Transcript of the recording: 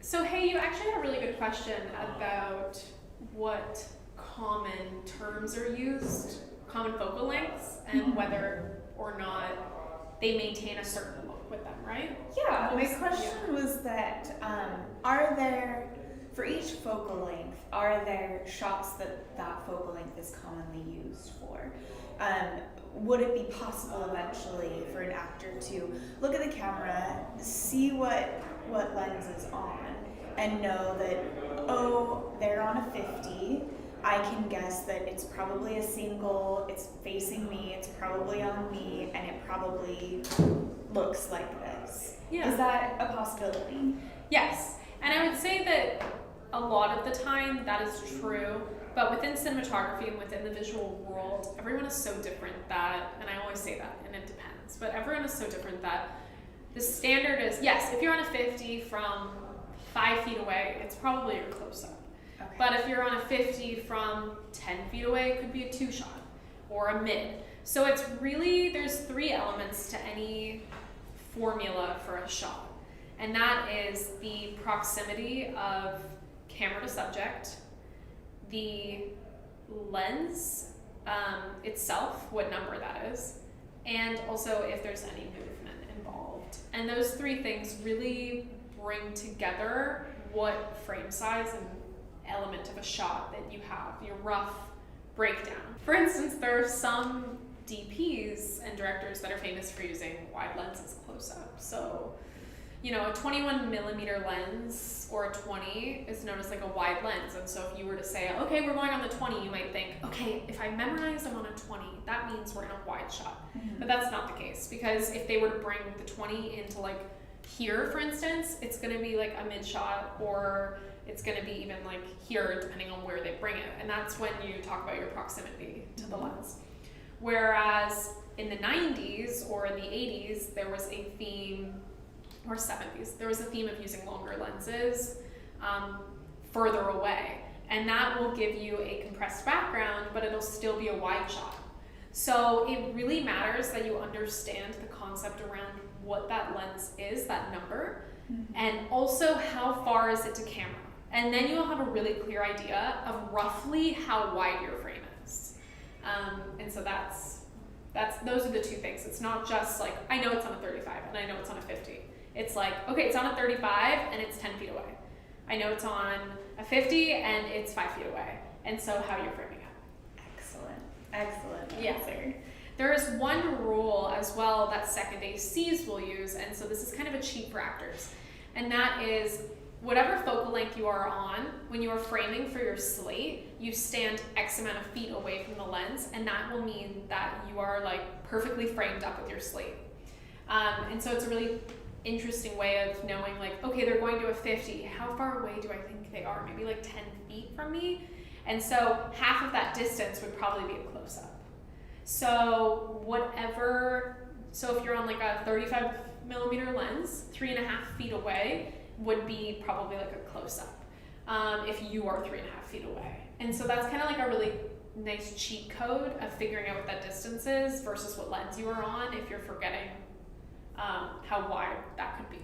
So hey, you actually had a really good question about what common terms are used, common focal lengths, and whether or not they maintain a certain look with them, right? Yeah, my question was that are there, for each focal length, are there shots that focal length is commonly used for? Would it be possible eventually for an actor to look at the camera, see what lens is on, and know that, oh, they're on a 50, I can guess that it's probably a single, it's facing me, it's probably on me, and it probably looks like this. Yeah. Is that a possibility? Yes, and I would say that a lot of the time that is true, but within cinematography and within the visual world, everyone is so different that, and I always say that, and it depends, but everyone is so different that the standard is, yes, if you're on a 50 from 5 feet away, it's probably your close-up. Okay. But if you're on a 50 from 10 feet away, it could be a 2 shot or a mid. So it's really, there's 3 elements to any formula for a shot. And that is the proximity of camera to subject, the lens itself, what number that is, and also if there's any movement involved. And those 3 things really bring together what frame size and element of a shot that you have, your rough breakdown. For instance, there are some DPs and directors that are famous for using wide lenses close up. So, you know, a 21 millimeter lens or a 20 is known as like a wide lens. And so if you were to say, okay, we're going on the 20, you might think, okay, if I memorize I'm on a 20, that means we're in a wide shot. But that's not the case, because if they were to bring the 20 into like here, for instance, it's going to be like a mid shot, or it's going to be even like here, depending on where they bring it. And that's when you talk about your proximity to the lens. Whereas in the 90s or in the 80s, there was a theme, or 70s, there was a theme of using longer lenses further away. And that will give you a compressed background, but it'll still be a wide shot. So it really matters that you understand the concept around what that lens is, that number, and also how far is it to camera. And then you'll have a really clear idea of roughly how wide your frame is. And so that's those are the 2 things. It's not just like, I know it's on a 35 and I know it's on a 50. It's like, okay, it's on a 35 and it's 10 feet away. I know it's on a 50 and it's 5 feet away. And so how you're framing it. Excellent answer. There is one rule as well that second ACs will use, and so this is kind of a cheat for actors. And that is, whatever focal length you are on, when you are framing for your slate, you stand X amount of feet away from the lens, and that will mean that you are like perfectly framed up with your slate. And so it's a really interesting way of knowing, like, okay, they're going to a 50. How far away do I think they are? Maybe like 10 feet from me. And so half of that distance would probably be a close-up. So so if you're on like a 35 millimeter lens, 3.5 feet away would be probably like a close-up if you are 3.5 feet away. And so that's kind of like a really nice cheat code of figuring out what that distance is versus what lens you are on if you're forgetting how wide that could be.